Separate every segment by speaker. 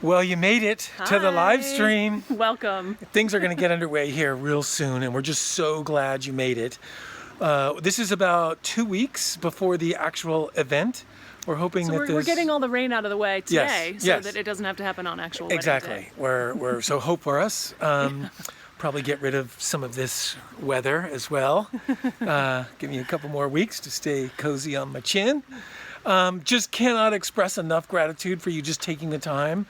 Speaker 1: Well, you made it to the live stream.
Speaker 2: Welcome.
Speaker 1: Things are going to get underway here real soon, and we're just so glad you made it. This is about 2 weeks before the actual event. We're hoping that
Speaker 2: we're getting all the rain out of the way today,
Speaker 1: yes.
Speaker 2: that it doesn't have to happen on actual wedding
Speaker 1: Exactly.
Speaker 2: day.
Speaker 1: We're so hope for us. Probably get rid of some of this weather as well. Give me a couple more weeks to stay cozy on my chin. Just cannot express enough gratitude for you just taking the time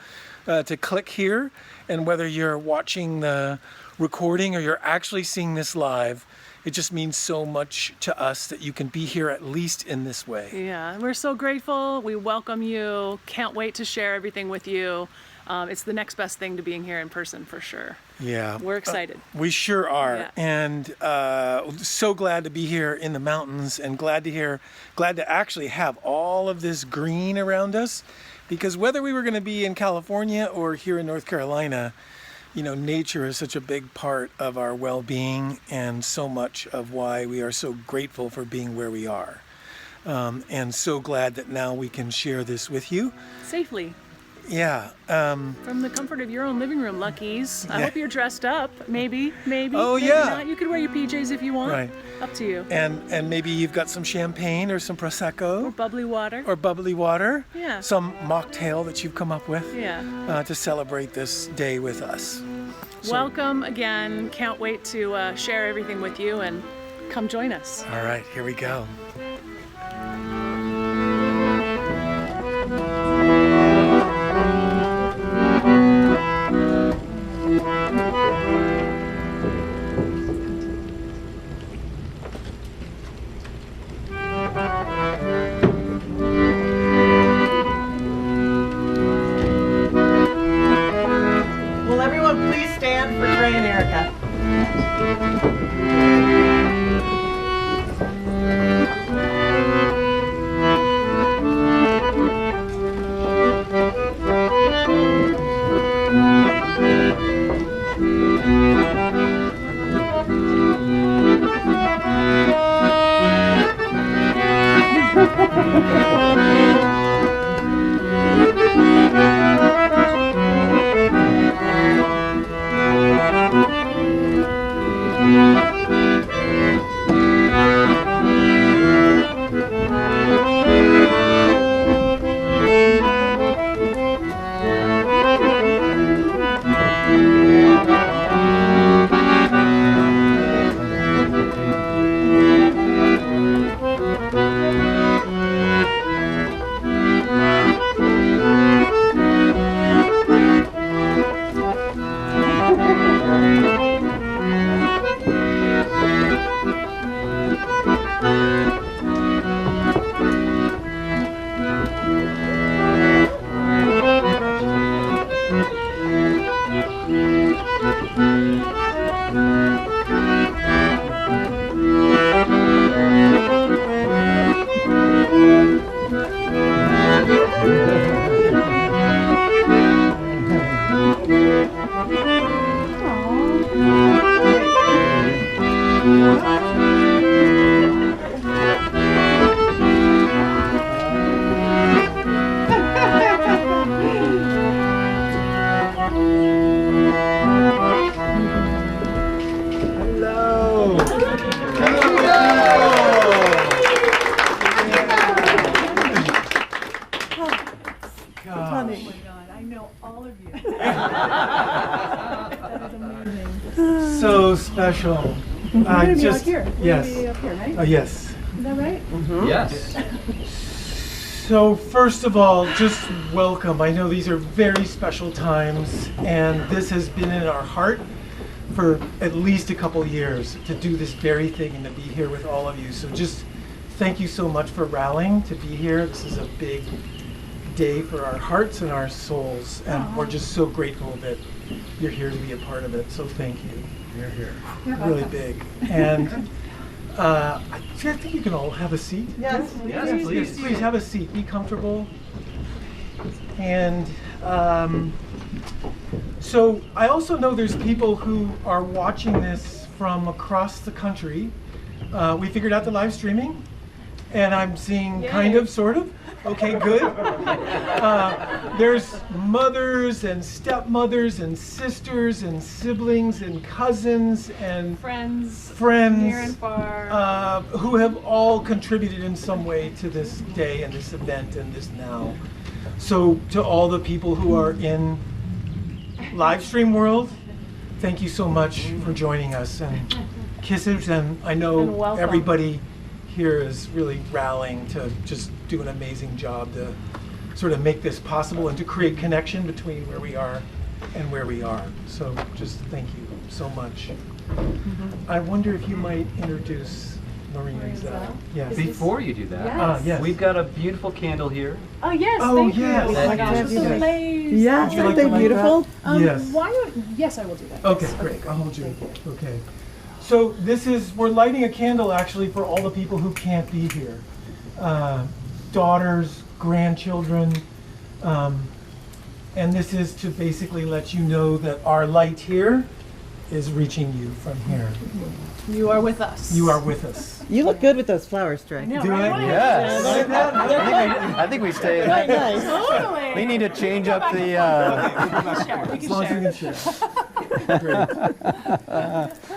Speaker 1: to click here. And whether you're watching the recording or you're actually seeing this live, it just means so much to us that you can be here at least in this way.
Speaker 2: Yeah, we're so grateful. We welcome you. Can't wait to share everything with you. It's the next best thing to being here in person for sure.
Speaker 1: Yeah.
Speaker 2: We're excited.
Speaker 1: We sure are.
Speaker 2: Yeah.
Speaker 1: And so glad to be here in the mountains and glad to actually have all of this green around us, because whether we were going to be in California or here in North Carolina, you know, nature is such a big part of our well-being and so much of why we are so grateful for being where we are. And so glad that now we can share this with you.
Speaker 2: Safely.
Speaker 1: Yeah.
Speaker 2: From the comfort of your own living room, Luckies. I hope you're dressed up. Maybe.
Speaker 1: Oh,
Speaker 2: maybe
Speaker 1: yeah.
Speaker 2: not. You could wear your PJs if you want.
Speaker 1: Right.
Speaker 2: Up to you.
Speaker 1: And maybe you've got some champagne or some Prosecco.
Speaker 2: Or bubbly water.
Speaker 1: Or bubbly water.
Speaker 2: Yeah.
Speaker 1: Some mocktail that you've come up with.
Speaker 2: Yeah.
Speaker 1: To celebrate this day with us. So,
Speaker 2: Welcome again. Can't wait to share everything with you, and come join us.
Speaker 1: all right, here we go.
Speaker 3: Will everyone please stand for Trey and Erica?
Speaker 1: Hello.
Speaker 2: Oh my God, I know all of you. That is amazing.
Speaker 1: So special.
Speaker 2: We're going to be out here. We're
Speaker 1: Yes.
Speaker 2: going to be up here, right?
Speaker 1: Yes.
Speaker 2: Is that right?
Speaker 4: Yes.
Speaker 1: So first of all, just welcome. I know these are very special times, and this has been in our heart for at least a couple years to do this very thing and to be here with all of you. So just thank you so much for rallying to be here. This is a big day for our hearts and our souls, and we're just so grateful that you're here to be a part of it. So thank you. You're here. Really big. And I think you can all have a seat.
Speaker 3: Yes.
Speaker 4: Yes, please.
Speaker 1: Please have a seat. Be comfortable. And so I also know there's people who are watching this from across the country. We figured out the live streaming, and I'm seeing kind of, sort of. Okay, good. There's mothers and stepmothers and sisters and siblings and cousins and
Speaker 2: Friends,
Speaker 1: friends
Speaker 2: near and far.
Speaker 1: who have all contributed in some way to this day and this event and this now. So to all the people who are in live stream world, thank you so much for joining us, and kisses, and I
Speaker 2: And
Speaker 1: know
Speaker 2: welcome.
Speaker 1: everybody here is really rallying to just do an amazing job to sort of make this possible and to create connection between where we are and where we are. So just thank you so much. I wonder if you might introduce Maureen and Zell. Yes.
Speaker 4: Before you do that,
Speaker 1: Yes.
Speaker 4: we've got a beautiful candle here.
Speaker 2: Oh yes,
Speaker 1: Oh,
Speaker 2: thank
Speaker 1: yes.
Speaker 2: you. Oh my
Speaker 4: That
Speaker 2: gosh,
Speaker 4: is-
Speaker 2: it's so
Speaker 1: Yes.
Speaker 2: amazing.
Speaker 5: Yeah,
Speaker 1: Would you
Speaker 5: aren't
Speaker 1: like
Speaker 5: they
Speaker 1: to light
Speaker 5: beautiful?
Speaker 1: Yes.
Speaker 2: Why don't? Yes, I will do that.
Speaker 1: Okay,
Speaker 2: Yes.
Speaker 1: great. I'll hold you. Okay. So we're lighting a candle actually for all the people who can't be here. Daughters, grandchildren, and this is to basically let you know that our light here is reaching you from here.
Speaker 2: You are with us.
Speaker 1: You are with us.
Speaker 5: You look good with those flowers, Trey.
Speaker 2: I know,
Speaker 1: Do
Speaker 2: right?
Speaker 1: I?
Speaker 2: What?
Speaker 4: Yes.
Speaker 1: Like that?
Speaker 4: I think we stay.
Speaker 5: Quite nice.
Speaker 2: Totally.
Speaker 4: We need to change up the.
Speaker 2: We can share. We
Speaker 1: As long
Speaker 2: can
Speaker 1: as you
Speaker 2: share.
Speaker 1: can share.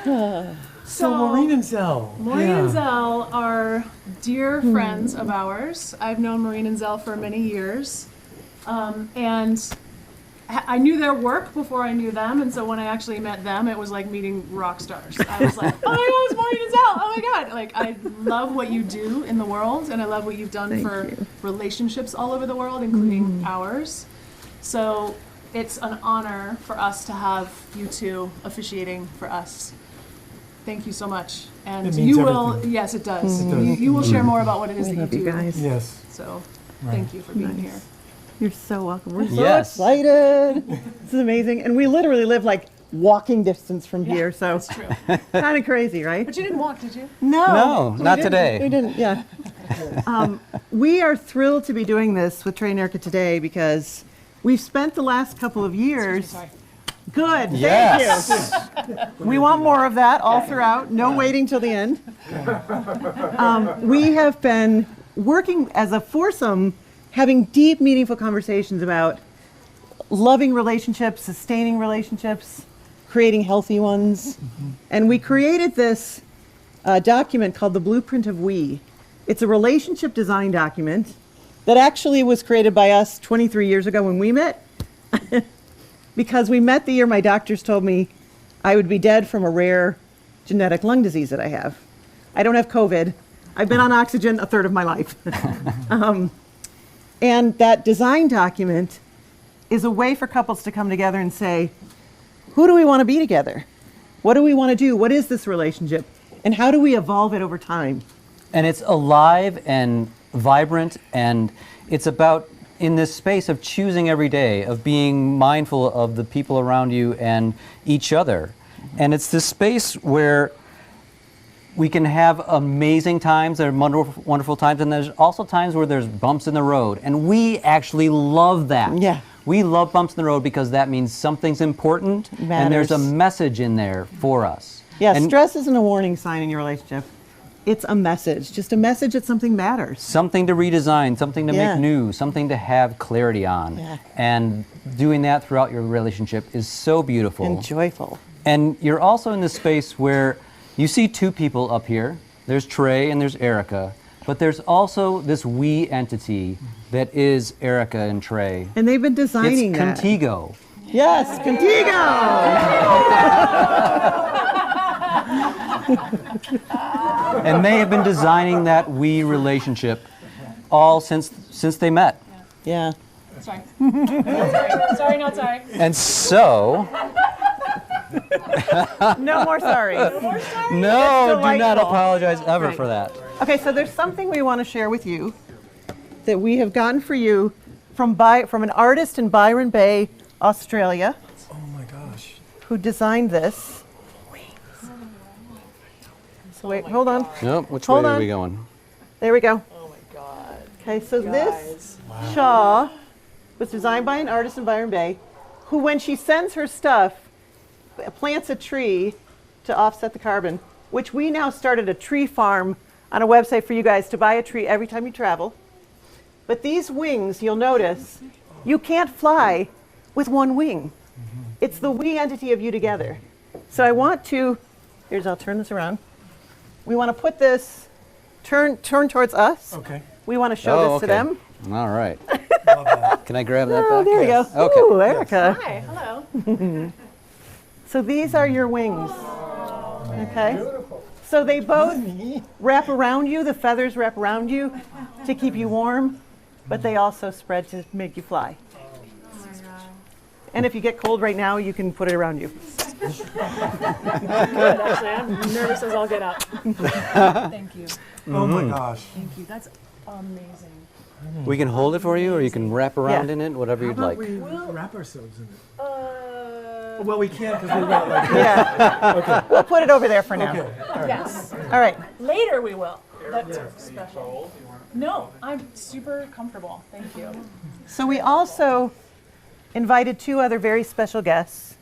Speaker 1: Great. So Maureen and Zell.
Speaker 2: Maureen
Speaker 1: yeah.
Speaker 2: and Zell are dear friends of ours. I've known Maureen and Zell for many years. And I knew their work before I knew them, and so when I actually met them, it was like meeting rock stars. I was like, oh my God, it's Maureen and Zell! Oh my God! Like, I love what you do in the world, and I love what you've done for relationships all over the world, including ours. So it's an honor for us to have you two officiating for us. Thank you so much. And
Speaker 1: It means
Speaker 2: you will,
Speaker 1: everything.
Speaker 2: yes, it does.
Speaker 1: It does.
Speaker 2: You will share more about what it is
Speaker 5: I
Speaker 2: that
Speaker 5: love
Speaker 2: you
Speaker 5: you
Speaker 2: do.
Speaker 5: guys.
Speaker 1: Yes.
Speaker 2: So
Speaker 1: Right.
Speaker 2: thank you for being
Speaker 5: Nice.
Speaker 2: here.
Speaker 5: You're so welcome. We're so
Speaker 4: Yes.
Speaker 5: excited. This is amazing. And we literally live like walking distance from here, so
Speaker 2: That's true.
Speaker 5: kind of crazy, right?
Speaker 2: But you didn't walk, did you?
Speaker 4: No,
Speaker 5: we
Speaker 4: not
Speaker 5: didn't.
Speaker 4: today.
Speaker 5: We didn't, yeah. We are thrilled to be doing this with Trey and Erica today because we've spent the last couple of years.
Speaker 2: Sorry.
Speaker 5: Good,
Speaker 4: Yes.
Speaker 5: thank you. We want more of that all throughout, no waiting till the end. We have been working as a foursome, having deep, meaningful conversations about loving relationships, sustaining relationships, creating healthy ones. And we created this document called the Blueprint of We. It's a relationship design document that actually was created by us 23 years ago when we met. Because we met the year my doctors told me I would be dead from a rare genetic lung disease that I have. I don't have COVID. I've been on oxygen a third of my life. And that design document is a way for couples to come together and say, who do we want to be together? What do we want to do? What is this relationship? And how do we evolve it over time?
Speaker 4: And it's alive and vibrant, and it's about in this space of choosing every day, of being mindful of the people around you and each other. And it's this space where we can have amazing times, there are wonderful, wonderful times, and there's also times where there's bumps in the road. And we actually love that.
Speaker 5: Yeah.
Speaker 4: We love bumps in the road because that means something's important and there's a
Speaker 5: Matters.
Speaker 4: message in there for us.
Speaker 5: Yeah,
Speaker 4: And
Speaker 5: stress isn't a warning sign in your relationship. It's a message, just a message that something matters.
Speaker 4: something to redesign, something to
Speaker 5: Yeah.
Speaker 4: make new, something to have clarity on.
Speaker 5: Yeah.
Speaker 4: And doing that throughout your relationship is so beautiful.
Speaker 5: And joyful.
Speaker 4: And you're also in this space where you see two people up here. There's Trey and there's Erica. But there's also this we entity that is Erica and Trey.
Speaker 5: And they've been designing
Speaker 4: It's
Speaker 5: that.
Speaker 4: Contigo.
Speaker 5: Yes, Contigo!
Speaker 4: And they have been designing that we relationship all since they met.
Speaker 5: Yeah.
Speaker 2: Sorry. Sorry, not sorry.
Speaker 4: And so,
Speaker 5: No more sorry.
Speaker 4: no, do not
Speaker 5: delightful.
Speaker 4: apologize ever
Speaker 5: Right.
Speaker 4: for that.
Speaker 5: Okay, so there's something we want to share with you that we have gotten for you from an artist in Byron Bay, Australia,
Speaker 1: Oh my gosh.
Speaker 5: who designed this. So wait, hold on.
Speaker 4: Nope, which
Speaker 5: Hold
Speaker 4: way are
Speaker 5: on.
Speaker 4: we going?
Speaker 5: There we go.
Speaker 2: Oh my God.
Speaker 5: Okay, so this shawl was designed by an artist in Byron Bay who, when she sends her stuff, plants a tree to offset the carbon, which we now started a tree farm on a website for you guys to buy a tree every time you travel. But these wings, you'll notice, you can't fly with one wing. It's the we entity of you together. So I want to, I'll turn this around. We want to put this, turn towards us.
Speaker 1: Okay.
Speaker 5: We want to show this to them.
Speaker 4: All right.
Speaker 1: Love that.
Speaker 4: Can I grab that
Speaker 5: Oh,
Speaker 4: back?
Speaker 5: there we go.
Speaker 4: Okay.
Speaker 5: Ooh, Erica.
Speaker 2: Hi, hello.
Speaker 5: So these are your wings. Okay? So they both wrap around you, the feathers wrap around you to keep you warm, but they also spread to make you fly. And if you get cold right now, you can put it around you.
Speaker 2: Good, actually. I'm nervous as all get out. Thank you.
Speaker 1: Oh my gosh.
Speaker 2: Thank you. That's amazing.
Speaker 4: We can hold it for you, or you can wrap around
Speaker 5: Yeah.
Speaker 4: in it, whatever you'd like.
Speaker 1: We wrap ourselves in it. Well, we can't because we're not like
Speaker 5: Yeah. We'll put it over there for now.
Speaker 1: Okay.
Speaker 2: Yes.
Speaker 5: All right.
Speaker 2: Later we will. That's special. No, I'm super comfortable. Thank you.
Speaker 5: So we also invited 2 other very special guests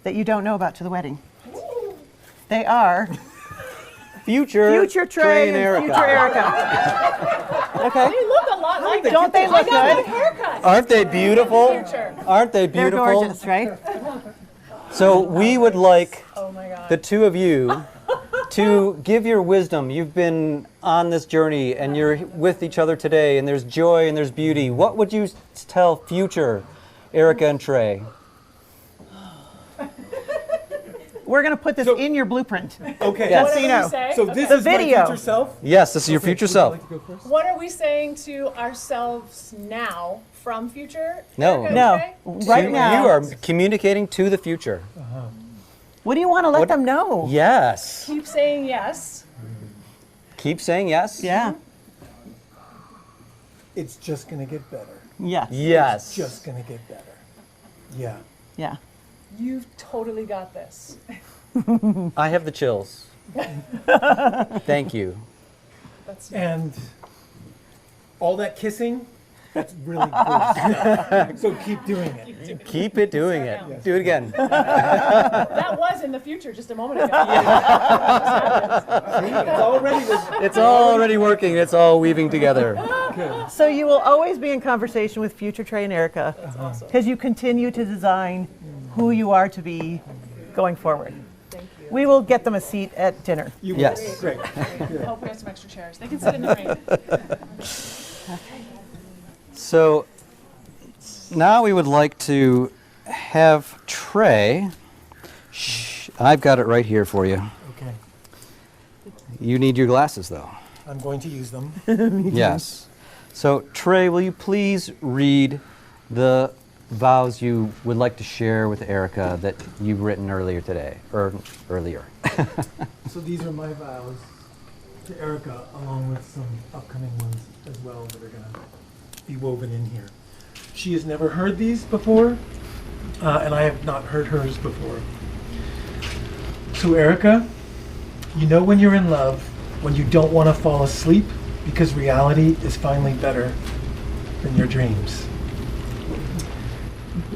Speaker 5: that you don't know about to the wedding. They are future Trey and
Speaker 4: Erica.
Speaker 5: future Erica. Okay?
Speaker 2: They look a lot like
Speaker 5: Don't they look
Speaker 2: I got
Speaker 5: good?
Speaker 2: a haircut.
Speaker 4: Aren't they beautiful?
Speaker 2: Future.
Speaker 4: Aren't they
Speaker 5: They're
Speaker 4: beautiful?
Speaker 5: gorgeous, right?
Speaker 4: So we would like
Speaker 2: Oh my god.
Speaker 4: the 2 of you to give your wisdom. You've been on this journey and you're with each other today, and there's joy and there's beauty. What would you tell future Erica and Trey?
Speaker 5: We're going to put this in your blueprint.
Speaker 1: Okay.
Speaker 4: Yes.
Speaker 2: What
Speaker 5: So you
Speaker 2: are we
Speaker 5: know.
Speaker 2: saying?
Speaker 1: So this
Speaker 5: The
Speaker 1: is
Speaker 5: video.
Speaker 1: my future self?
Speaker 4: Yes, this is your future
Speaker 1: Would you
Speaker 4: self.
Speaker 1: like to go first?
Speaker 2: What are we saying to ourselves now from future?
Speaker 4: No.
Speaker 2: Erica and
Speaker 5: No.
Speaker 2: Trey?
Speaker 5: Right
Speaker 4: You-
Speaker 5: now.
Speaker 4: You are communicating to the future.
Speaker 5: What do you want to let
Speaker 4: What-
Speaker 5: them know?
Speaker 4: Yes.
Speaker 2: Keep saying yes.
Speaker 4: Keep saying yes.
Speaker 5: Yeah.
Speaker 1: It's just going to get better.
Speaker 5: Yeah.
Speaker 4: Yes.
Speaker 1: Just going to get better. Yeah.
Speaker 5: Yeah.
Speaker 2: You've totally got this.
Speaker 4: I have the chills. Thank you.
Speaker 2: That's
Speaker 1: And all that kissing, that's really good stuff. So keep doing it.
Speaker 4: Keep it doing it.
Speaker 1: Yes.
Speaker 4: Do it again.
Speaker 2: that was in the future just a moment ago.
Speaker 1: It's already
Speaker 4: It's already working. It's all weaving together.
Speaker 5: So you will always be in conversation with future Trey and Erica because you continue to design who you are to be going forward.
Speaker 2: Thank you.
Speaker 5: We will get them a seat at dinner.
Speaker 1: You
Speaker 4: Yes.
Speaker 1: Great.
Speaker 2: I hope we have some extra chairs. They can sit in the rain.
Speaker 4: So now we would like to have Trey. Shh, I've got it right here for you.
Speaker 1: Okay.
Speaker 4: You need your glasses, though.
Speaker 1: I'm going to use them.
Speaker 4: Yes. So, Trey, will you please read the vows you would like to share with Erica that you've written earlier today, or earlier?
Speaker 1: So these are my vows to Erica, along with some upcoming ones as well that are going to be woven in here. She has never heard these before, and I have not heard hers before. So Erica, you know when you're in love, when you don't want to fall asleep because reality is finally better than your dreams.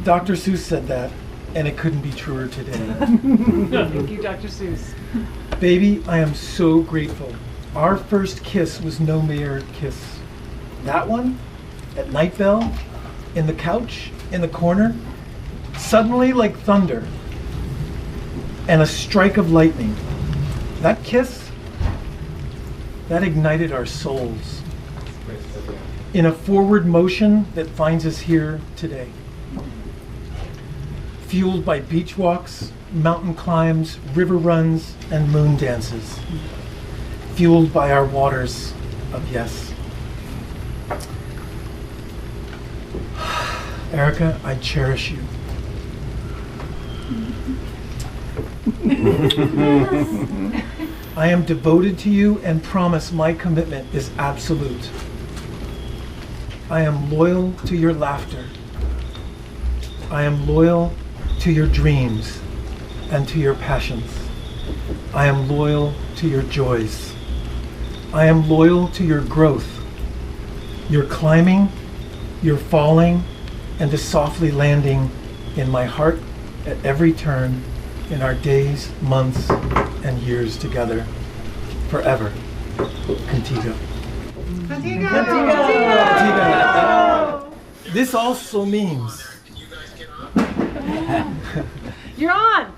Speaker 1: Dr. Seuss said that, and it couldn't be truer today.
Speaker 2: Thank you, Dr. Seuss.
Speaker 1: Baby, I am so grateful. Our first kiss was no mere kiss. That one, at Night Bell, in the couch, in the corner, suddenly like thunder and a strike of lightning. That kiss, that ignited our souls in a forward motion that finds us here today. Fueled by beach walks, mountain climbs, river runs, and moon dances. Fueled by our waters of yes. Erica, I cherish you. I am devoted to you and promise my commitment is absolute. I am loyal to your laughter. I am loyal to your dreams and to your passions. I am loyal to your joys. I am loyal to your growth, your climbing, your falling, and the softly landing in my heart at every turn in our days, months, and years together, forever. Contigo.
Speaker 3: Contigo!
Speaker 1: Contigo. This also means
Speaker 2: You're on.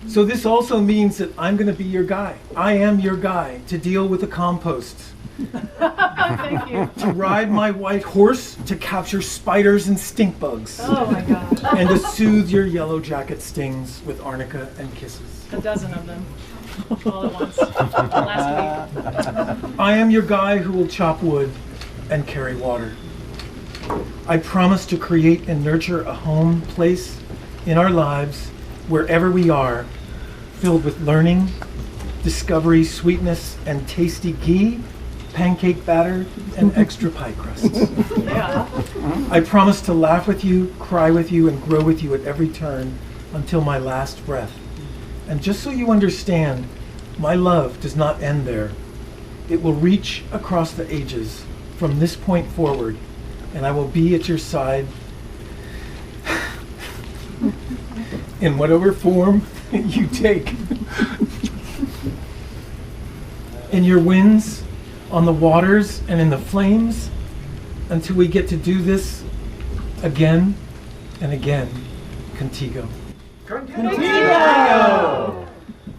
Speaker 1: So this also means that I'm going to be your guy. I am your guy to deal with the compost,
Speaker 2: Thank you.
Speaker 1: to ride my white horse, to capture spiders and stink bugs,
Speaker 2: Oh my God.
Speaker 1: and to soothe your yellow jacket stings with arnica and kisses.
Speaker 2: A dozen of them. All at once. Last week.
Speaker 1: I am your guy who will chop wood and carry water. I promise to create and nurture a home place in our lives, wherever we are, filled with learning, discovery, sweetness, and tasty ghee, pancake batter, and extra pie crusts.
Speaker 2: Yeah.
Speaker 1: I promise to laugh with you, cry with you, and grow with you at every turn until my last breath. And just so you understand, my love does not end there. It will reach across the ages from this point forward, and I will be at your side in whatever form you take. In your winds, on the waters, and in the flames, until we get to do this again and again. Contigo. Contigo!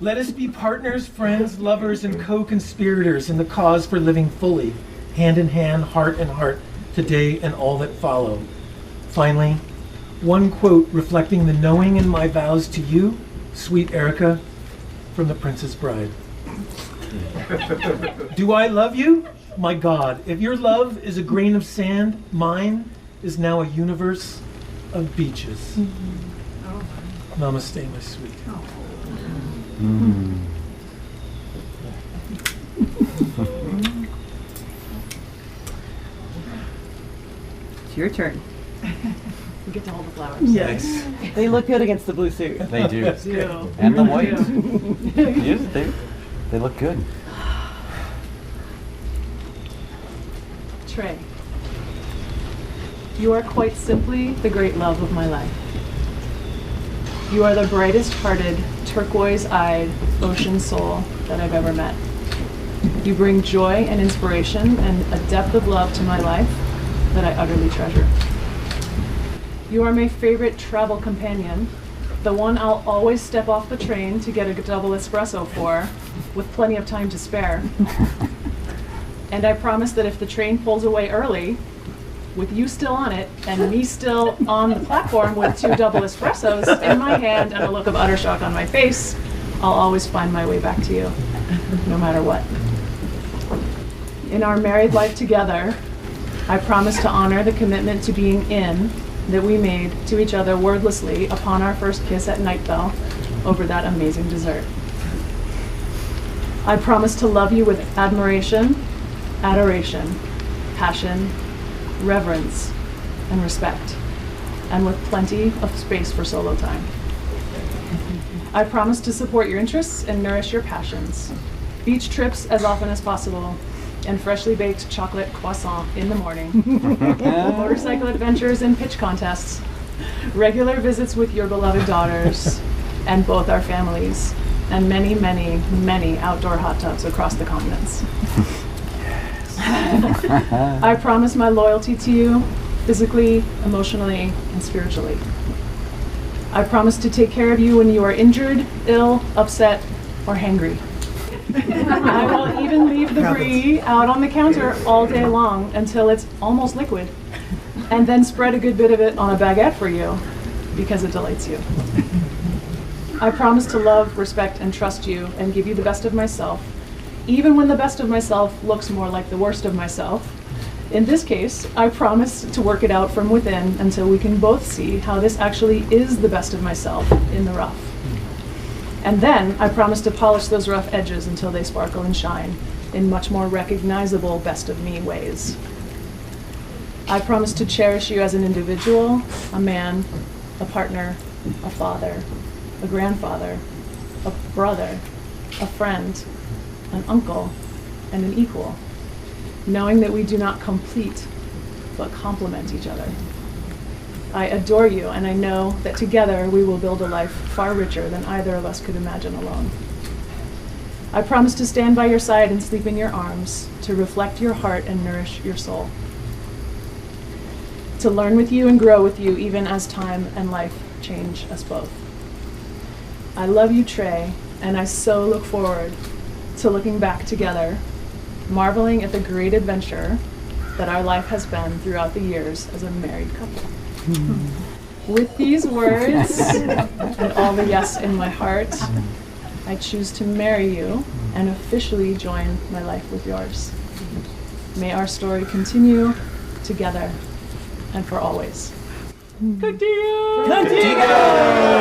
Speaker 1: Let us be partners, friends, lovers, and co-conspirators in the cause for living fully, hand in hand, heart in heart, today and all that follow. Finally, one quote reflecting the knowing in my vows to you, sweet Erica, from The Princess Bride. Do I love you? My God, if your love is a grain of sand, mine is now a universe of beaches. Namaste, my sweet.
Speaker 5: It's your turn.
Speaker 2: We get to hold the flowers.
Speaker 1: Yes.
Speaker 5: They look good against the blue suit.
Speaker 4: They do.
Speaker 2: Do.
Speaker 4: And the white.
Speaker 2: Yeah.
Speaker 4: Yes, they look good.
Speaker 2: Trey, you are quite simply the great love of my life. You are the brightest-hearted, turquoise-eyed, ocean soul that I've ever met. You bring joy and inspiration and a depth of love to my life that I utterly treasure. You are my favorite travel companion, the one I'll always step off the train to get a double espresso for, with plenty of time to spare. And I promise that if the train pulls away early, with you still on it, and me still on the platform with 2 double espressos in my hand and a look of utter shock on my face, I'll always find my way back to you, no matter what. In our married life together, I promise to honor the commitment to being in that we made to each other wordlessly upon our first kiss at Night Bell over that amazing dessert. I promise to love you with admiration, adoration, passion, reverence, and respect, and with plenty of space for solo time. I promise to support your interests and nourish your passions. Beach trips as often as possible, and freshly baked chocolate croissant in the morning. Motorcycle adventures and pitch contests. Regular visits with your beloved daughters, and both our families, and many, many, many outdoor hot tubs across the continents. I promise my loyalty to you, physically, emotionally, and spiritually. I promise to take care of you when you are injured, ill, upset, or hangry. I will even leave the brie out on the counter all day long until it's almost liquid, and then spread a good bit of it on a baguette for you, because it delights you. I promise to love, respect, and trust you, and give you the best of myself, even when the best of myself looks more like the worst of myself. In this case, I promise to work it out from within until we can both see how this actually is the best of myself in the rough. And then I promise to polish those rough edges until they sparkle and shine in much more recognizable best of me ways. I promise to cherish you as an individual, a man, a partner, a father, a grandfather, a brother, a friend, an uncle, and an equal, knowing that we do not complete, but complement each other. I adore you, and I know that together we will build a life far richer than either of us could imagine alone. I promise to stand by your side and sleep in your arms, to reflect your heart and nourish your soul. To learn with you and grow with you even as time and life change us both. I love you, Trey, and I so look forward to looking back together, marveling at the great adventure that our life has been throughout the years as a married couple. With these words and all the yes in my heart, I choose to marry you and officially join my life with yours. May our story continue together and for always. Contigo!
Speaker 4: Contigo!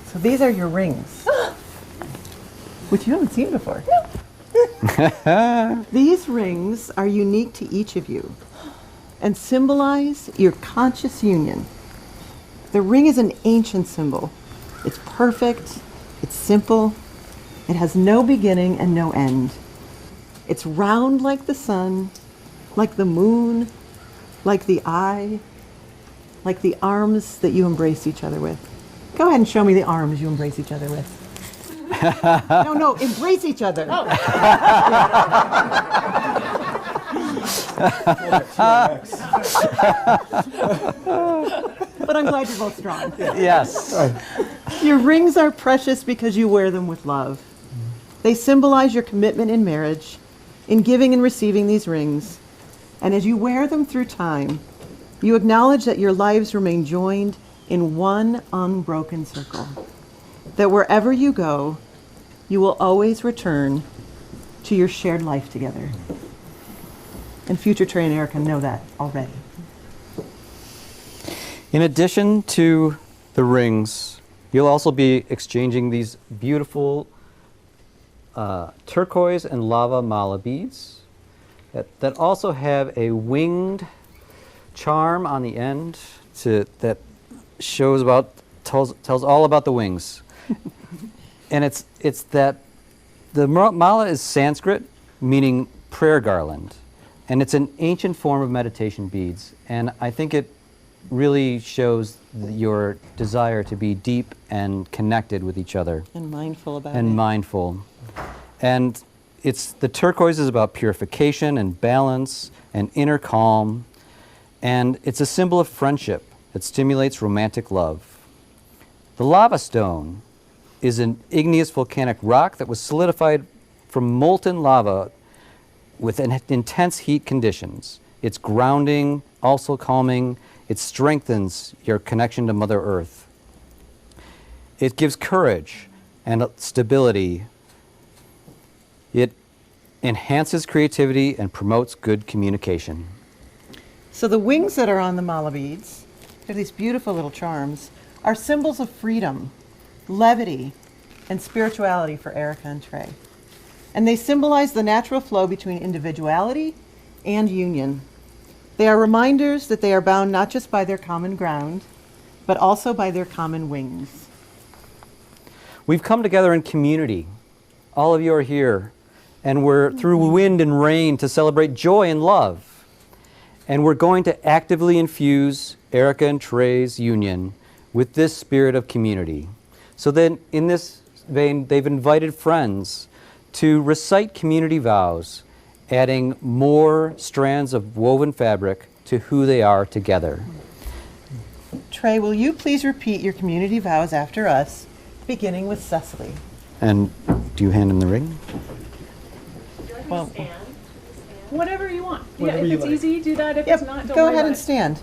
Speaker 5: So these are your rings, which you haven't seen before. These rings are unique to each of you and symbolize your conscious union. The ring is an ancient symbol. It's perfect, it's simple, it has no beginning and no end. It's round like the sun, like the moon, like the eye, like the arms that you embrace each other with. Go ahead and show me the arms you embrace each other with. No, embrace each other. Oh. But I'm glad you're both strong.
Speaker 4: Yes.
Speaker 5: Your rings are precious because you wear them with love. They symbolize your commitment in marriage, in giving and receiving these rings. And as you wear them through time, you acknowledge that your lives remain joined in one unbroken circle. That wherever you go, you will always return to your shared life together. And future Trey and Erica know that already.
Speaker 4: In addition to the rings, you'll also be exchanging these beautiful turquoise and lava mala beads that also have a winged charm on the end that tells all about the wings. And it's that the mala is Sanskrit, meaning prayer garland, and it's an ancient form of meditation beads. And I think it really shows your desire to be deep and connected with each other.
Speaker 5: And mindful about it.
Speaker 4: And mindful. And the turquoise is about purification and balance and inner calm. And it's a symbol of friendship that stimulates romantic love. The lava stone is an igneous volcanic rock that was solidified from molten lava with intense heat conditions. It's grounding, also calming. It strengthens your connection to Mother Earth. It gives courage and stability. It enhances creativity and promotes good communication.
Speaker 5: So the wings that are on the mala beads, they're these beautiful little charms, are symbols of freedom, levity, and spirituality for Erica and Trey. And they symbolize the natural flow between individuality and union. They are reminders that they are bound not just by their common ground, but also by their common wings.
Speaker 4: We've come together in community. All of you are here, and we're through wind and rain to celebrate joy and love. And we're going to actively infuse Erica and Trey's union with this spirit of community. So then, in this vein, they've invited friends to recite community vows, adding more strands of woven fabric to who they are together.
Speaker 5: Trey, will you please repeat your community vows after us, beginning with Cecily?
Speaker 4: And do you hand him the ring?
Speaker 5: Well,
Speaker 2: Whatever you want.
Speaker 1: Whatever
Speaker 2: If
Speaker 1: you
Speaker 2: it's
Speaker 1: like.
Speaker 2: easy, do that. If
Speaker 5: yep,
Speaker 2: it's not, don't
Speaker 5: go
Speaker 2: worry
Speaker 5: ahead
Speaker 2: about
Speaker 5: and
Speaker 2: it.
Speaker 5: stand.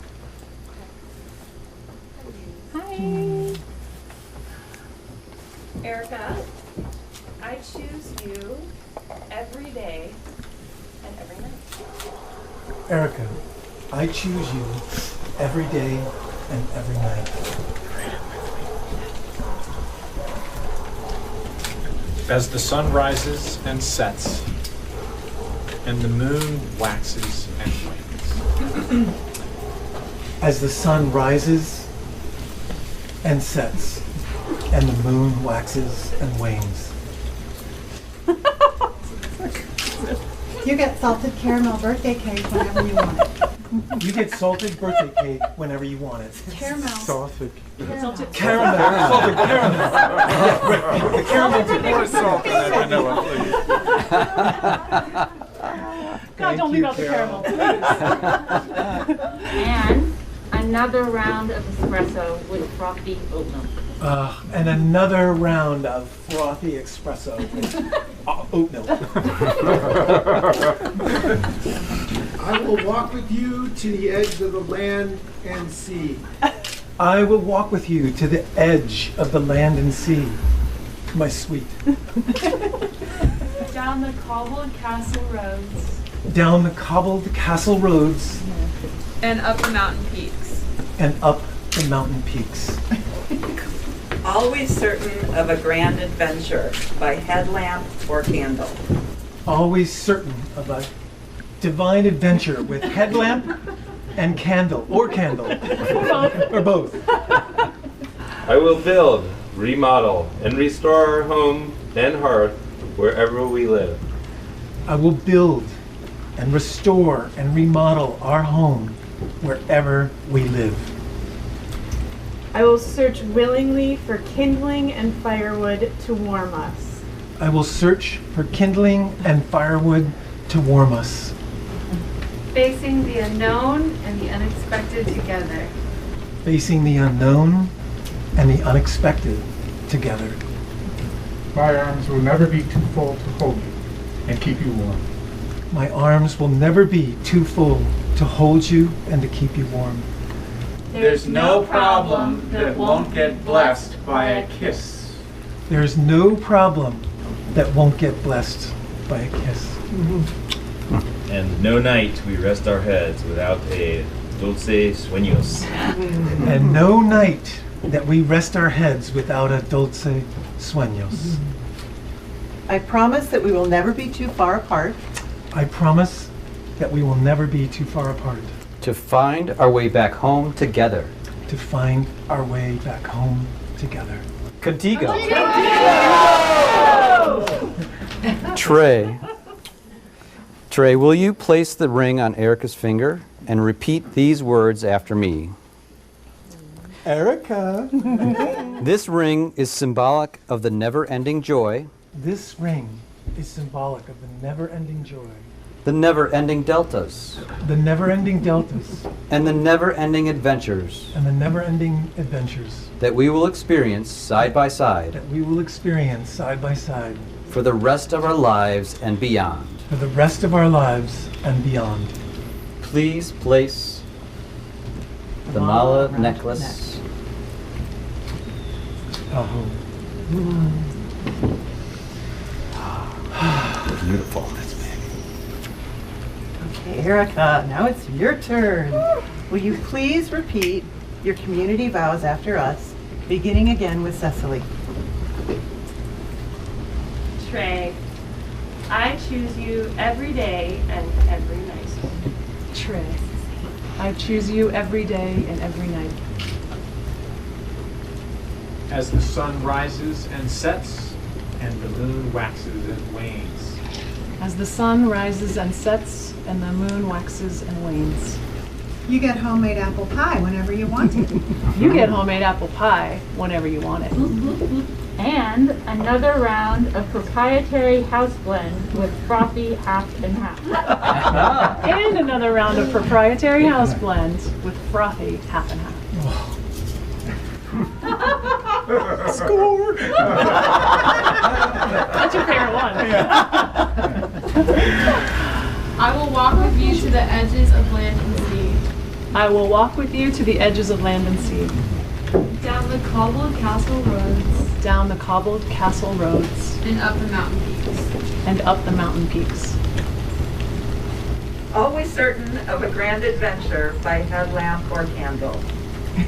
Speaker 2: Hi.
Speaker 6: Erica, I choose you every day and every night.
Speaker 1: Erica, I choose you every day and every night.
Speaker 7: As the sun rises and sets, and the moon waxes and wanes.
Speaker 1: As the sun rises and sets, and the moon waxes and wanes.
Speaker 8: You get salted caramel birthday cake whenever you want it.
Speaker 1: You get salted birthday cake whenever you want it.
Speaker 2: Caramel.
Speaker 1: Salted.
Speaker 2: Salted
Speaker 1: Caramel. Salted caramel. The caramel.
Speaker 7: More salt than I know, please.
Speaker 2: God, don't leave out the caramel, please.
Speaker 8: And another round of espresso with frothy oat milk.
Speaker 1: And another round of frothy espresso with oat milk.
Speaker 9: I will walk with you to the edge of the land and sea.
Speaker 1: I will walk with you to the edge of the land and sea, my sweet.
Speaker 6: Down the cobbled castle roads.
Speaker 1: Down the cobbled castle roads
Speaker 6: And up the mountain peaks.
Speaker 1: and up the mountain peaks.
Speaker 10: Always certain of a grand adventure by headlamp or candle.
Speaker 1: Always certain of a divine adventure with headlamp and candle, or candle, or both.
Speaker 11: I will build, remodel, and restore our home and hearth wherever we live.
Speaker 1: I will build and restore and remodel our home wherever we live.
Speaker 12: I will search willingly for kindling and firewood to warm us.
Speaker 1: I will search for kindling and firewood to warm us.
Speaker 6: Facing the unknown and the unexpected together.
Speaker 1: Facing the unknown and the unexpected together.
Speaker 13: My arms will never be too full to hold you and keep you warm.
Speaker 1: My arms will never be too full to hold you and to keep you warm.
Speaker 13: There's no problem that won't get blessed by a kiss.
Speaker 1: There's no problem that won't get blessed by a kiss.
Speaker 14: And no night we rest our heads without a dulce sueños.
Speaker 1: And no night that we rest our heads without a dulce sueños.
Speaker 5: I promise that we will never be too far apart.
Speaker 1: I promise that we will never be too far apart.
Speaker 4: To find our way back home together.
Speaker 1: To find our way back home together.
Speaker 4: Contigo. Trey. Trey, will you place the ring on Erica's finger and repeat these words after me?
Speaker 1: Erica.
Speaker 4: This ring is symbolic of the never-ending joy.
Speaker 1: This ring is symbolic of the never-ending joy.
Speaker 4: The never-ending deltas.
Speaker 1: The never-ending deltas.
Speaker 4: And the never-ending adventures.
Speaker 1: And the never-ending adventures.
Speaker 4: That we will experience side by side.
Speaker 1: That we will experience side by side.
Speaker 4: For the rest of our lives and beyond.
Speaker 1: For the rest of our lives and beyond.
Speaker 4: Please place the mala necklace. Beautiful. That's big.
Speaker 5: Okay, Erica, now it's your turn. Will you please repeat your community vows after us, beginning again with Cecily?
Speaker 6: Trey, I choose you every day and every night.
Speaker 2: Trey, I choose you every day and every night.
Speaker 7: As the sun rises and sets, and the moon waxes and wanes.
Speaker 2: As the sun rises and sets and the moon waxes and wanes.
Speaker 15: You get homemade apple pie whenever you want it.
Speaker 2: You get homemade apple pie whenever you want it.
Speaker 8: And another round of proprietary house blend with frothy half and half.
Speaker 2: And another round of proprietary house blend with frothy half and half.
Speaker 1: Score!
Speaker 2: That's your favorite one.
Speaker 6: I will walk with you to the edges of land and sea.
Speaker 2: I will walk with you to the edges of land and sea.
Speaker 6: Down the cobbled castle roads.
Speaker 2: Down the cobbled castle roads.
Speaker 6: And up the mountain peaks.
Speaker 2: And up the mountain peaks.
Speaker 10: Always certain of a grand adventure by headlamp or candle.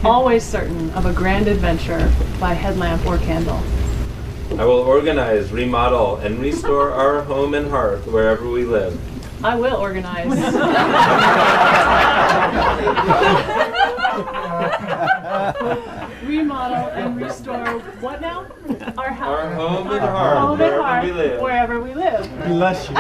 Speaker 2: Always certain of a grand adventure by headlamp or candle.
Speaker 11: I will organize, remodel, and restore our home and hearth wherever we live.
Speaker 2: I will organize. Remodel and restore what now? Our house.
Speaker 11: Our home and hearth
Speaker 2: Home and
Speaker 11: wherever
Speaker 2: hearth,
Speaker 11: we live.
Speaker 2: wherever we live.
Speaker 1: Bless you.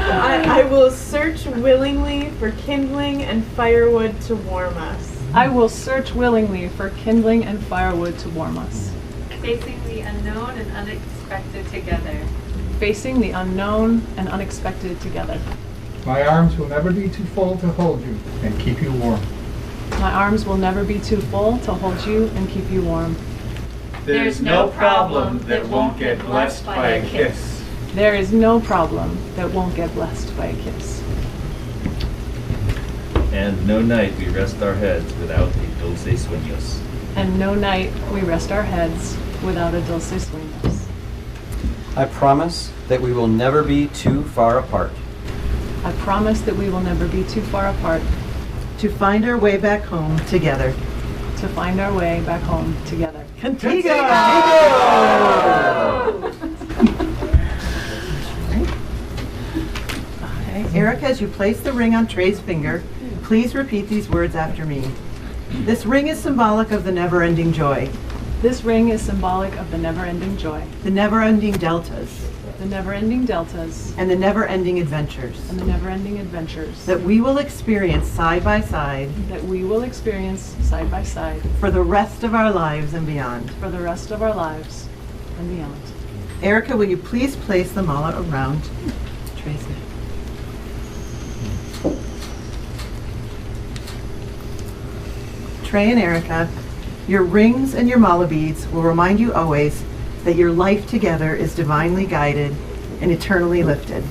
Speaker 12: I will search willingly for kindling and firewood to warm us.
Speaker 2: I will search willingly for kindling and firewood to warm us.
Speaker 6: Facing the unknown and unexpected together.
Speaker 2: Facing the unknown and unexpected together.
Speaker 16: My arms will never be too full to hold you and keep you warm.
Speaker 2: My arms will never be too full to hold you and keep you warm.
Speaker 13: There's no problem that won't get blessed by a kiss.
Speaker 2: There is no problem that won't get blessed by a kiss.
Speaker 14: And no night we rest our heads without a dulce sueños.
Speaker 2: And no night we rest our heads without a dulce sueños.
Speaker 4: I promise that we will never be too far apart.
Speaker 2: I promise that we will never be too far apart.
Speaker 5: To find our way back home together.
Speaker 2: To find our way back home together.
Speaker 5: Contigo! Okay. Erica, as you place the ring on Trey's finger, please repeat these words after me. This ring is symbolic of the never-ending joy.
Speaker 2: This ring is symbolic of the never-ending joy.
Speaker 5: The never-ending deltas.
Speaker 2: The never-ending deltas.
Speaker 5: And the never-ending adventures.
Speaker 2: And the never-ending adventures.
Speaker 5: That we will experience side by side.
Speaker 2: That we will experience side by side.
Speaker 5: For the rest of our lives and beyond.
Speaker 2: For the rest of our lives and beyond.
Speaker 5: Erica, will you please place the mala around Trey's neck? Trey and Erica, your rings and your mala beads will remind you always that your life together is divinely guided and eternally lifted.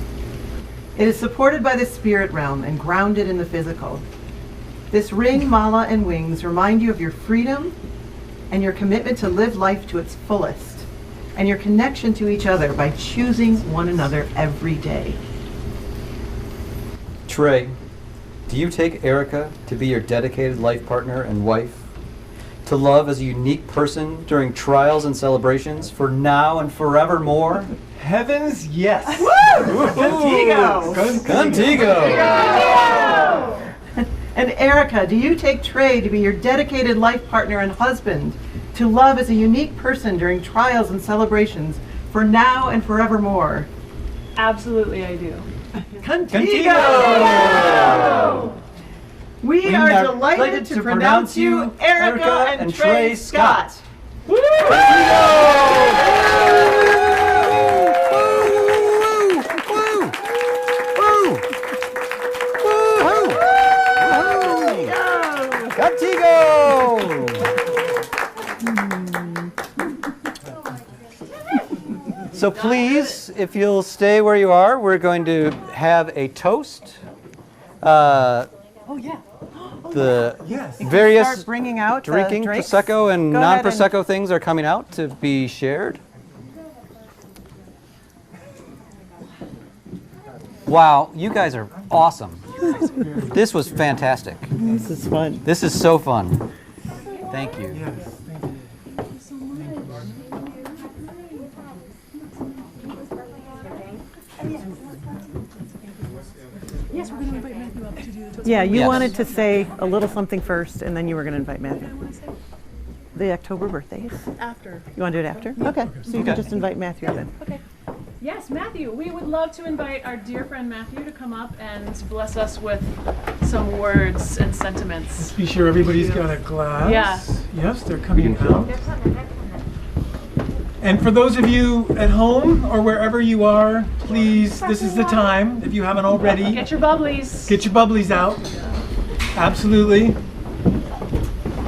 Speaker 5: It is supported by the spirit realm and grounded in the physical. This ring, mala, and wings remind you of your freedom and your commitment to live life to its fullest, and your connection to each other by choosing one another every day.
Speaker 4: Trey, do you take Erica to be your dedicated life partner and wife? To love as a unique person during trials and celebrations for now and forevermore?
Speaker 1: Heavens, yes.
Speaker 5: Woo! Contigo!
Speaker 4: Contigo!
Speaker 5: And Erica, do you take Trey to be your dedicated life partner and husband, to love as a unique person during trials and celebrations for now and forevermore?
Speaker 2: Absolutely, I do.
Speaker 5: Contigo! We are delighted to pronounce you Erica and Trey Scott. Woo!
Speaker 4: So please, if you'll stay where you are, we're going to have a toast.
Speaker 5: Oh yeah.
Speaker 4: The
Speaker 5: Yes.
Speaker 4: various
Speaker 5: Start bringing out
Speaker 4: drinking
Speaker 5: drinks.
Speaker 4: Prosecco and
Speaker 5: Go ahead
Speaker 4: non-Prosecco things are coming out to be shared. Wow, you guys are awesome. This was fantastic.
Speaker 5: This is fun.
Speaker 4: This is so fun. Thank you.
Speaker 2: Yes, we're going to invite Matthew up to do the toast.
Speaker 5: Yeah, you
Speaker 4: Yes.
Speaker 5: wanted to say a little something first, and then you were going to invite Matthew. The October birthdays.
Speaker 2: After.
Speaker 5: You want to do it after? Okay. So you can just invite Matthew then.
Speaker 2: Okay. Yes, Matthew. We would love to invite our dear friend Matthew to come up and bless us with some words and sentiments.
Speaker 1: Be sure everybody's got a glass.
Speaker 2: Yeah.
Speaker 1: Yes, they're coming out. And for those of you at home or wherever you are, please, this is the time, if you haven't already.
Speaker 2: Get your bubblies.
Speaker 1: Get your bubblies out. Absolutely.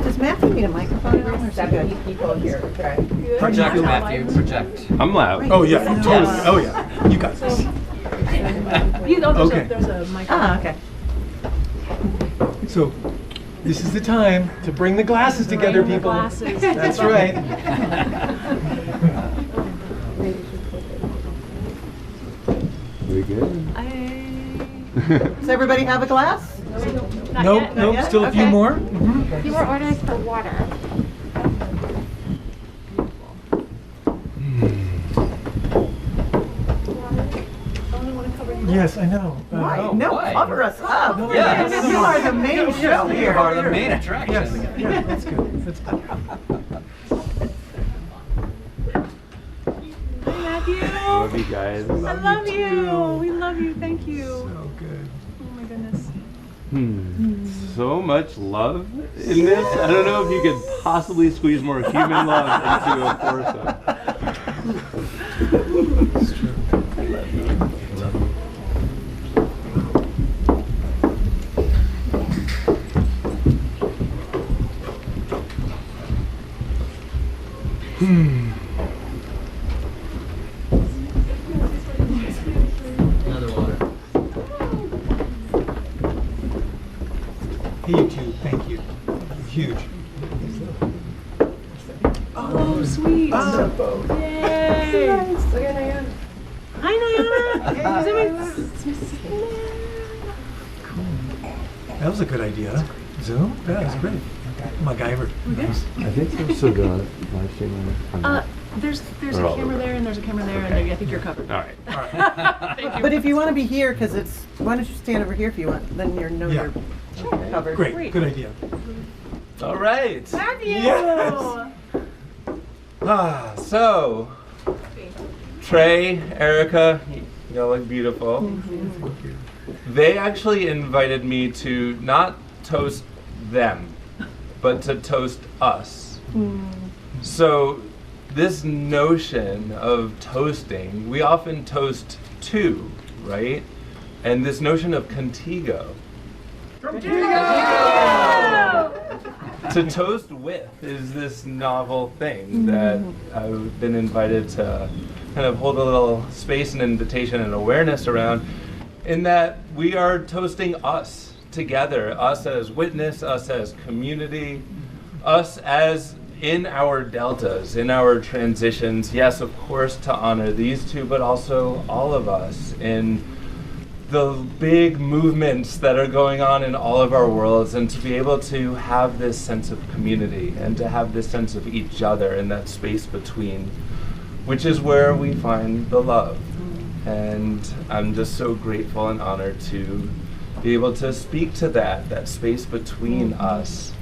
Speaker 5: Does Matthew need a microphone? Or
Speaker 6: 70 people here, okay?
Speaker 4: Project, Matthew, project.
Speaker 11: I'm loud.
Speaker 1: Oh yeah, totally. Oh yeah, you got this.
Speaker 2: Okay. There's a mic.
Speaker 5: Okay.
Speaker 1: So, this is the time to bring the glasses together,
Speaker 2: Bring the
Speaker 1: people.
Speaker 2: glasses.
Speaker 1: That's right.
Speaker 11: We good?
Speaker 5: Does everybody have a glass?
Speaker 1: Nope, nope, still a few
Speaker 5: Okay.
Speaker 1: more.
Speaker 8: Few more orders for water.
Speaker 1: Yes, I know.
Speaker 5: Why? No,
Speaker 4: why?
Speaker 5: cover us up.
Speaker 4: Yes.
Speaker 5: You are the main show
Speaker 4: You
Speaker 5: here.
Speaker 4: are the main attraction.
Speaker 1: Yes, yeah, that's good. That's good.
Speaker 2: you.
Speaker 11: Love you guys.
Speaker 2: I love you. We love you. Thank you.
Speaker 1: So good.
Speaker 2: Oh my goodness.
Speaker 11: So much love in this. I don't know if you could possibly squeeze more human love into a foursome.
Speaker 1: It's true.
Speaker 11: I love you.
Speaker 4: Another water.
Speaker 1: Hey, you two. Thank you. Huge.
Speaker 2: Oh, sweet. Yay.
Speaker 12: Look at Diane.
Speaker 2: Hi, Nayana.
Speaker 1: That was a good idea. Zoom? That was great. MacGyver.
Speaker 2: We good?
Speaker 11: I think so. The live stream on
Speaker 2: There's a
Speaker 11: Or all
Speaker 2: camera
Speaker 11: over.
Speaker 2: there and there's a camera there and I think you're covered.
Speaker 11: All right.
Speaker 2: Thank you.
Speaker 5: But if you want to be here, because it's, why don't you stand over here if you want? Then you're
Speaker 1: Yeah.
Speaker 5: you're covered.
Speaker 1: Great. Good idea.
Speaker 11: All right.
Speaker 2: Love you.
Speaker 1: Yes.
Speaker 11: So, Trey, Erica, y'all look beautiful. They actually invited me to not toast them, but to toast us. So, this notion of toasting, we often toast to, right? And this notion of contigo. To toast with is this novel thing that I've been invited to kind of hold a little space and invitation and awareness around, in that we are toasting us together, us as witness, us as community, us as in our deltas, in our transitions, yes, of course, to honor these two, but also all of us in the big movements that are going on in all of our worlds, and to be able to have this sense of community and to have this sense of each other in that space between, which is where we find the love. And I'm just so grateful and honored to be able to speak to that space between us,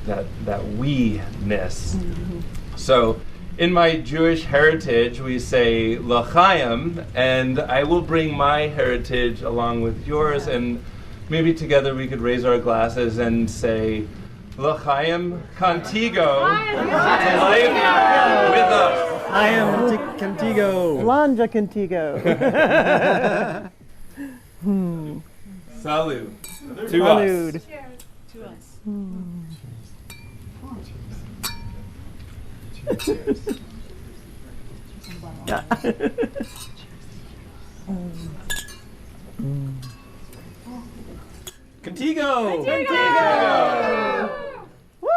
Speaker 11: that we-ness. So, in my Jewish heritage, we say L'chaim, and I will bring my heritage along with yours, and maybe together we could raise our glasses and say L'chaim contigo, to live with us.
Speaker 5: I am contigo. Lanja contigo.
Speaker 11: Salud. To
Speaker 5: Salud.
Speaker 11: us.
Speaker 2: Cheers to us.
Speaker 11: Contigo!
Speaker 2: Woo!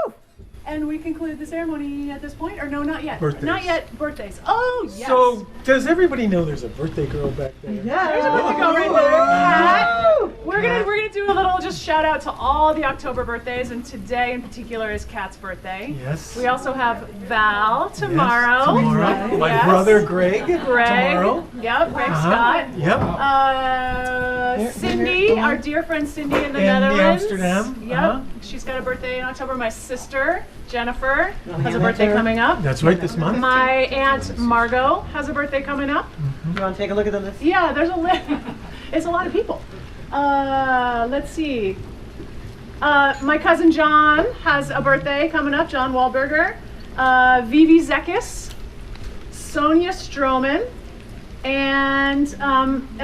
Speaker 2: And we conclude the ceremony at this point, or no, not yet.
Speaker 1: Birthdays.
Speaker 2: Not yet. Birthdays. Oh, yes.
Speaker 1: So, does everybody know there's a birthday girl back there?
Speaker 2: Yeah, there's a birthday girl right there. Kat. We're gonna do a little just shout out to all the October birthdays, and today in particular is Kat's birthday.
Speaker 1: Yes.
Speaker 2: We also have Val tomorrow.
Speaker 1: Tomorrow. My
Speaker 2: Yes.
Speaker 1: brother Greg.
Speaker 2: Greg.
Speaker 1: Tomorrow.
Speaker 2: Yep. Greg Scott.
Speaker 1: Yep.
Speaker 2: Cindy, our dear friend Cindy in the
Speaker 1: In
Speaker 2: Netherlands.
Speaker 1: Amsterdam.
Speaker 2: Yep. She's got a birthday in October. My sister Jennifer has a birthday coming up.
Speaker 1: That's right, this month.
Speaker 2: My aunt Margot has a birthday coming up.
Speaker 5: You want to take a look at the list?
Speaker 2: Yeah, there's a list. It's a lot of people. Let's see. My cousin John has a birthday coming up. John Wahlberger. Vivi Zekis. Sonia Stroman. And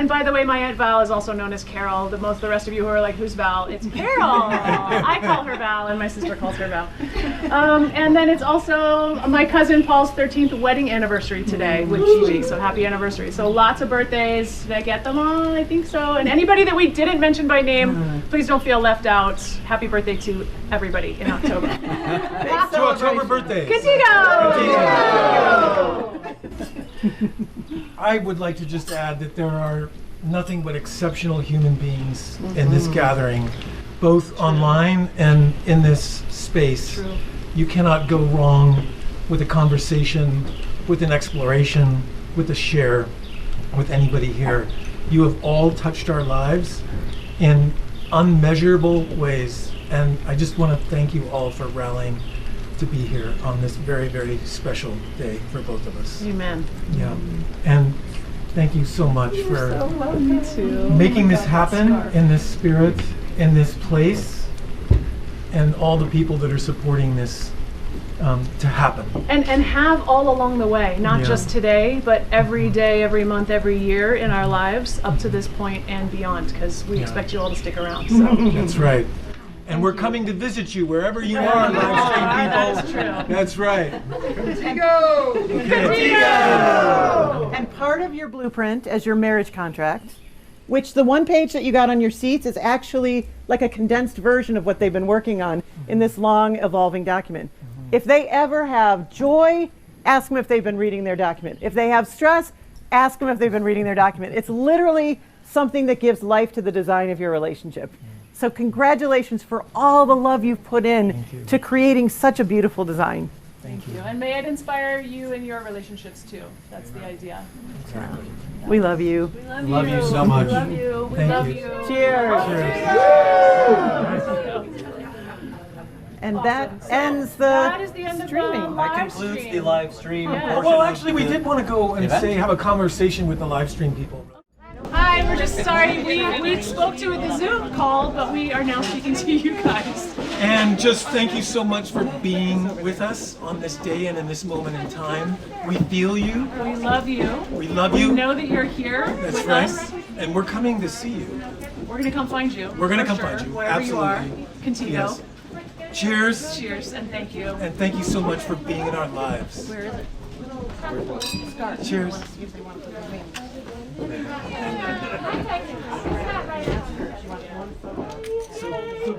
Speaker 2: by the way, my Aunt Val is also known as Carol. The rest of you who are like, who's Val? It's Carol. I call her Val, and my sister calls her Val. And then it's also my cousin Paul's 13th wedding anniversary today with Gigi. So happy anniversary. So lots of birthdays. Did I get them all? I think so. And anybody that we didn't mention by name, please don't feel left out. Happy birthday to everybody in October.
Speaker 1: To October birthdays. I would like to just add that there are nothing but exceptional human beings in this gathering, both online and in this space.
Speaker 2: True.
Speaker 1: You cannot go wrong with a conversation, with an exploration, with a share with anybody here. You have all touched our lives in unmeasurable ways, and I just want to thank you all for rallying to be here on this very, very special day for both of us.
Speaker 2: Amen.
Speaker 1: Yeah. And thank you so much for
Speaker 2: welcome to
Speaker 1: making this happen in this spirit, in this place, and all the people that are supporting this to happen.
Speaker 2: And have all along the way, not
Speaker 1: Yeah.
Speaker 2: just today, but every day, every month, every year in our lives up to this point and beyond, because we expect you all to stick around. So.
Speaker 1: That's right. And we're coming to visit you wherever you are, live stream people.
Speaker 2: That is true.
Speaker 1: That's right.
Speaker 5: And part of your blueprint as your marriage contract, which the one page that you got on your seats is actually like a condensed version of what they've been working on in this long evolving document. If they ever have joy, ask them if they've been reading their document. If they have stress, ask them if they've been reading their document. It's literally something that gives life to the design of your relationship. So congratulations for all the love you've put in to creating such a beautiful design.
Speaker 2: Thank you. And may it inspire you in your relationships too. That's the idea.
Speaker 1: Exactly.
Speaker 5: We love you.
Speaker 2: We love,
Speaker 1: Love you so much.
Speaker 2: We love you. We
Speaker 1: Thank
Speaker 2: love
Speaker 1: you.
Speaker 2: you.
Speaker 5: Cheers.
Speaker 1: Cheers.
Speaker 5: And
Speaker 2: Awesome.
Speaker 5: that
Speaker 2: So
Speaker 5: ends
Speaker 2: that
Speaker 5: the
Speaker 2: is the end of
Speaker 5: streaming.
Speaker 2: the
Speaker 4: That
Speaker 2: live
Speaker 4: concludes
Speaker 2: stream.
Speaker 4: the live stream
Speaker 2: Yeah.
Speaker 4: portion
Speaker 1: Well,
Speaker 4: of
Speaker 1: actually, we
Speaker 4: the
Speaker 1: did want to go and
Speaker 4: event.
Speaker 1: have a conversation with the live stream people.
Speaker 2: Hi, we're just sorry we spoke to the Zoom call, but we are now speaking to you guys.
Speaker 1: And just thank you so much for being with us on this day and in this moment in time. We feel you.
Speaker 2: We love you.
Speaker 1: We love
Speaker 2: We
Speaker 1: you.
Speaker 2: know that you're here
Speaker 1: That's
Speaker 2: with
Speaker 1: right.
Speaker 2: us.
Speaker 1: And we're coming to see you.
Speaker 2: We're gonna come find you.
Speaker 1: We're gonna
Speaker 2: for
Speaker 1: come
Speaker 2: sure,
Speaker 1: find you.
Speaker 2: wherever
Speaker 1: Absolutely.
Speaker 2: you are. Contigo.
Speaker 1: Yes. Cheers.
Speaker 2: Cheers and thank you.
Speaker 1: And thank you so much for being in our lives.
Speaker 2: Where is it?
Speaker 1: Cheers. So,